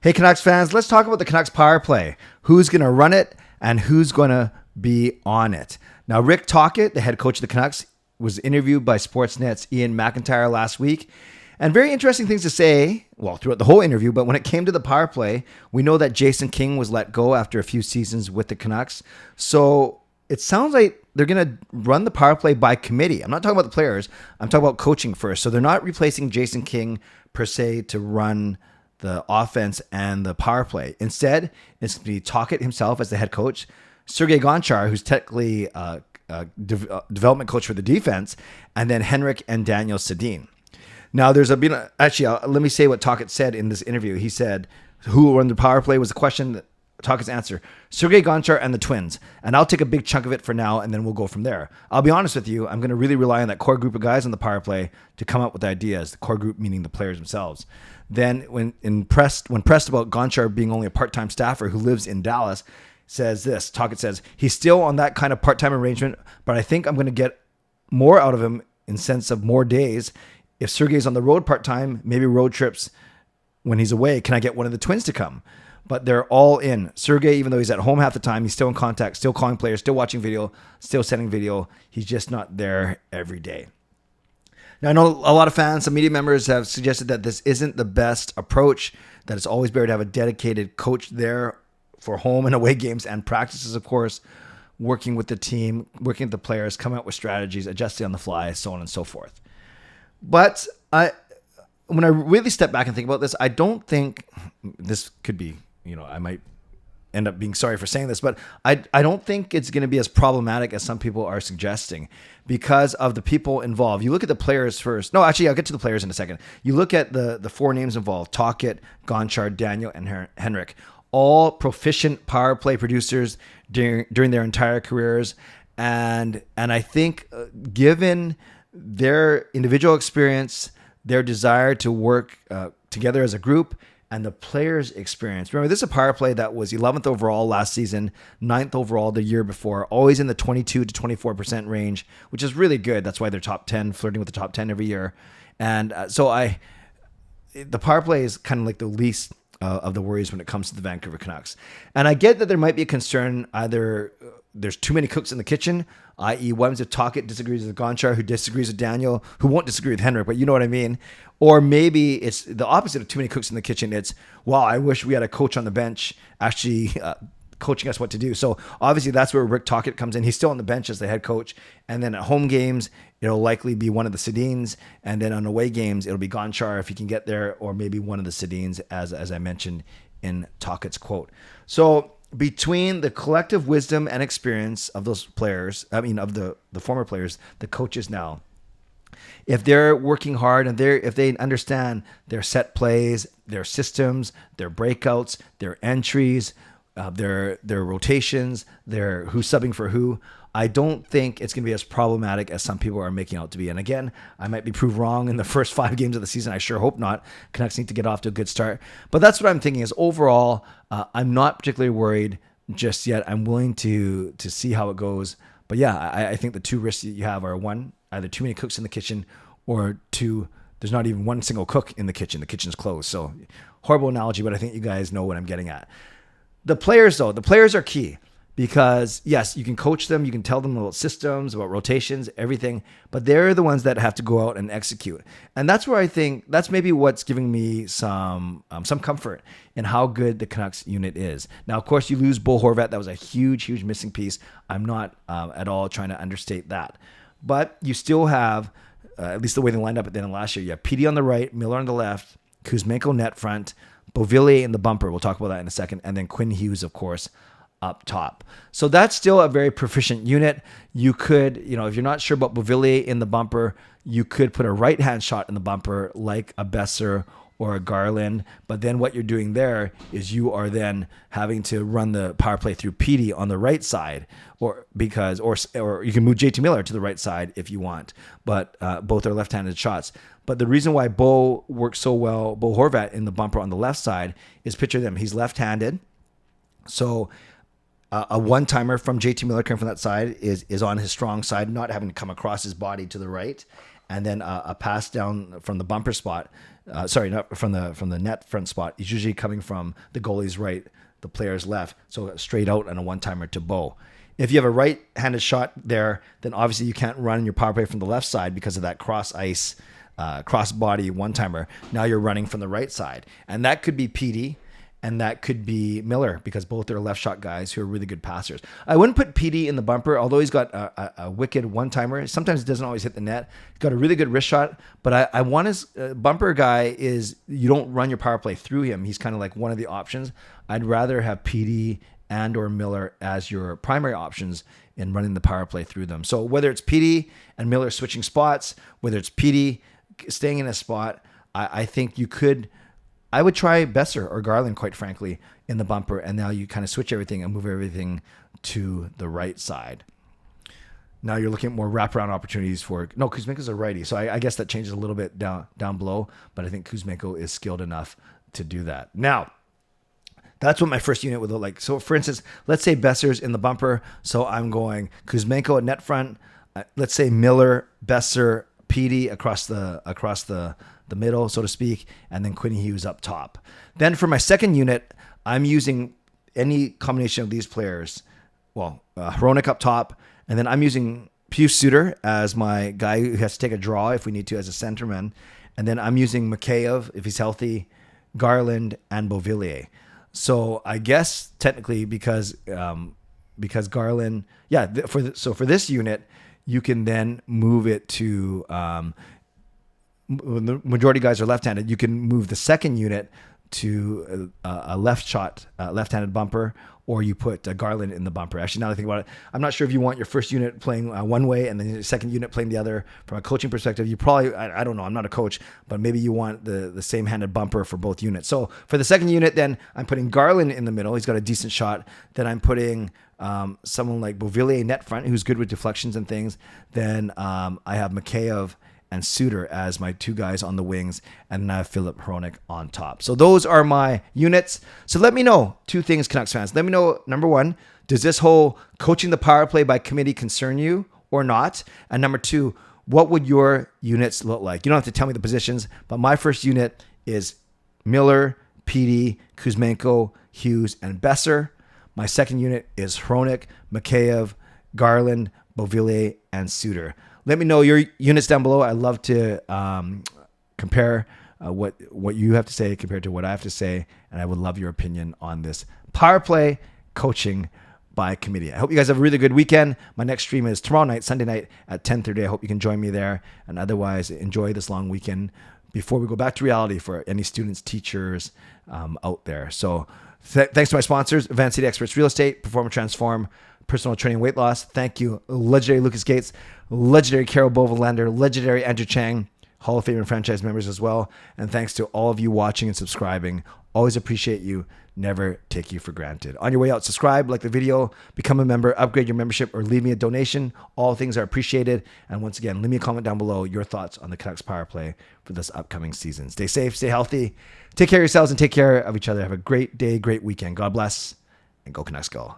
Hey, Canucks fans, let's talk about the Canucks power play. Who's going to run it and who's going to be on it? Now, Rick Tocchet, the head coach of the Canucks, was interviewed by Sportsnet's Ian McIntyre last week. And very interesting things to say, well, throughout the whole interview, but when it came to the power play, we know that Jason King was let go after a few seasons with the Canucks. So it sounds like they're going to run the power play by committee. I'm not talking about the players. I'm talking about coaching first. So they're not replacing Jason King per se to run the offense and the power play. Instead, it's going to be Tocchet himself as the head coach, Sergei Gonchar, who's technically a development coach for the defense, and then Henrik and Daniel Sedin. Now, let me say what Tocchet said in this interview. He said, who will run the power play was the question that Tocchet's answer. Sergei Gonchar and the Twins. And I'll take a big chunk of it for now, and then we'll go from there. I'll be honest with you, I'm going to really rely on that core group of guys on the power play to come up with ideas, the core group meaning the players themselves. Then when pressed about Gonchar being only a part-time staffer who lives in Dallas, says this, Tocchet says, he's still on that kind of part-time arrangement, but I think I'm going to get more out of him in sense of more days. If Sergei's on the road part-time, maybe road trips when he's away, can I get one of the Twins to come? But they're all in. Sergei, even though he's at home half the time, he's still in contact, still calling players, still watching video, still sending video. He's just not there every day. Now, I know a lot of fans, some media members have suggested that this isn't the best approach, that it's always better to have a dedicated coach there for home and away games and practices, of course, working with the team, working with the players, coming up with strategies, adjusting on the fly, so on and so forth. But when I really step back and think about this, I don't think this could be, I might end up being sorry for saying this, but I don't think it's going to be as problematic as some people are suggesting because of the people involved. You look at the players first. No, actually, I'll get to the players in a second. You look at the four names involved, Tocchet, Gonchar, Daniel, and Henrik, all proficient power play producers during their entire careers. And I think given their individual experience, their desire to work together as a group, and the players' experience. Remember, this is a power play that was 11th overall last season, 9th overall the year before, always in the 22 to 24% range, which is really good. That's why they're top 10, flirting with the top 10 every year. And the power play is kind of like the least of the worries when it comes to the Vancouver Canucks. And I get that there might be a concern either there's too many cooks in the kitchen, i.e. what happens if Tocchet disagrees with Gonchar, who disagrees with Daniel, who won't disagree with Henrik, but you know what I mean? Or maybe it's the opposite of too many cooks in the kitchen. It's, wow, I wish we had a coach on the bench actually coaching us what to do. So obviously that's where Rick Tocchet comes in. He's still on the bench as the head coach. And then at home games, it'll likely be one of the Sedins. And then on away games, it'll be Gonchar if he can get there, or maybe one of the Sedins, as I mentioned in Tocchet's quote. So between the collective wisdom and experience of those players, of the former players, the coaches now, if they're working hard and if they understand their set plays, their systems, their breakouts, their entries, their rotations, their who's subbing for who, I don't think it's going to be as problematic as some people are making out to be. And again, I might be proved wrong in the first 5 games of the season. I sure hope not. Canucks need to get off to a good start. But that's what I'm thinking is overall, I'm not particularly worried just yet. I'm willing to see how it goes. But yeah, I think the two risks that you have are, one, either too many cooks in the kitchen, or two, there's not even one single cook in the kitchen. The kitchen's closed. So horrible analogy, but I think you guys know what I'm getting at. The players, though, the players are key. Because, yes, you can coach them, you can tell them about systems, about rotations, everything, but they're the ones that have to go out and execute. And that's where I think that's maybe what's giving me some comfort in how good the Canucks unit is. Now, of course, you lose Bo Horvat. That was a huge, huge missing piece. I'm not at all trying to understate that. But you still have, at least the way they lined up at the end of last year, you have Petey on the right, Miller on the left, Kuzmenko net front, Beauvillier in the bumper. We'll talk about that in a second. And then Quinn Hughes, of course, up top. So that's still a very proficient unit. You could, if you're not sure about Beauvillier in the bumper, you could put a right-hand shot in the bumper like a Besser or a Garland. But then what you're doing there is you are then having to run the power play through Petey on the right side, or you can move JT Miller to the right side if you want. But both are left-handed shots. But the reason why Bo works so well, Bo Horvat in the bumper on the left side, is picture them. He's left-handed. So a one-timer from JT Miller coming from that side is on his strong side, not having to come across his body to the right. and then a pass down from the bumper spot. Sorry, not from the net front spot. Is usually coming from the goalie's right, the player's left. So straight out and a one-timer to Bo. If you have a right-handed shot there, then obviously you can't run your power play from the left side because of that cross ice, cross body one-timer. Now you're running from the right side, and that could be PD. And that could be Miller, because both are left shot guys who are really good passers. I wouldn't put PD in the bumper, although he's got a wicked one-timer. Sometimes it doesn't always hit the net. He's got a really good wrist shot, but I want his bumper guy is you don't run your power play through him. He's kind of like one of the options. I'd rather have PD and or Miller as your primary options in running the power play through them. So whether it's PD and Miller switching spots, whether it's PD staying in a spot, I think you could... I would try Besser or Garland, quite frankly, in the bumper, and now you kind of switch everything and move everything to the right side. Now you're looking at more wraparound opportunities for... No, Kuzmenko's a righty, so I guess that changes a little bit down below, but I think Kuzmenko is skilled enough to do that. Now, that's what my first unit would look like. So, for instance, let's say Besser's in the bumper, so I'm going Kuzmenko at net front, let's say Miller, Besser, PD across the middle, so to speak, and then Quinny Hughes up top. Then for my second unit, I'm using any combination of these players. Well, Hronek up top, and then I'm using Pius Suter as my guy who has to take a draw if we need to as a centerman. And then I'm using Mikheyev, if he's healthy, Garland, and Beauvillier. So I guess technically because Garland, for this unit, you can then move it to... the majority of guys are left-handed. You can move the second unit to a left-handed bumper, or you put Garland in the bumper. Actually, now that I think about it, I'm not sure if you want your first unit playing one way and then your second unit playing the other. From a coaching perspective, you probably, I don't know, I'm not a coach, but maybe you want the same-handed bumper for both units. So for the second unit, then I'm putting Garland in the middle. He's got a decent shot. Then I'm putting someone like Beauvillier net front, who's good with deflections and things. Then I have Mikheyev and Suter as my two guys on the wings, and then I have Philip Hronek on top. So those are my units. So let me know two things, Canucks fans. Let me know, number one, does this whole coaching the power play by committee concern you or not? And number two, what would your units look like? You don't have to tell me the positions, but my first unit is Miller, PD, Kuzmenko, Hughes, and Besser. My second unit is Hronek, Mikheyev, Garland, Beauvillier, and Suter. Let me know your units down below. I love to compare what you have to say compared to what I have to say, and I would love your opinion on this power play coaching by committee. I hope you guys have a really good weekend. My next stream is tomorrow night, Sunday night at 10:30. I hope you can join me there, and otherwise enjoy this long weekend before we go back to reality for any students, teachers out there. So thanks to my sponsors, Advanced City Experts Real Estate, Perform and Transform, Personal Training, Weight Loss. Thank you, legendary Lucas Gates, legendary Carol Bovelander, legendary Andrew Chang, Hall of Fame and franchise members as well. And thanks to all of you watching and subscribing. Always appreciate you. Never take you for granted. On your way out, subscribe, like the video, become a member, upgrade your membership, or leave me a donation. All things are appreciated. And once again, leave me a comment down below your thoughts on the Canucks power play for this upcoming season. Stay safe, stay healthy, take care of yourselves, and take care of each other. Have a great day, great weekend. God bless, and go Canucks go.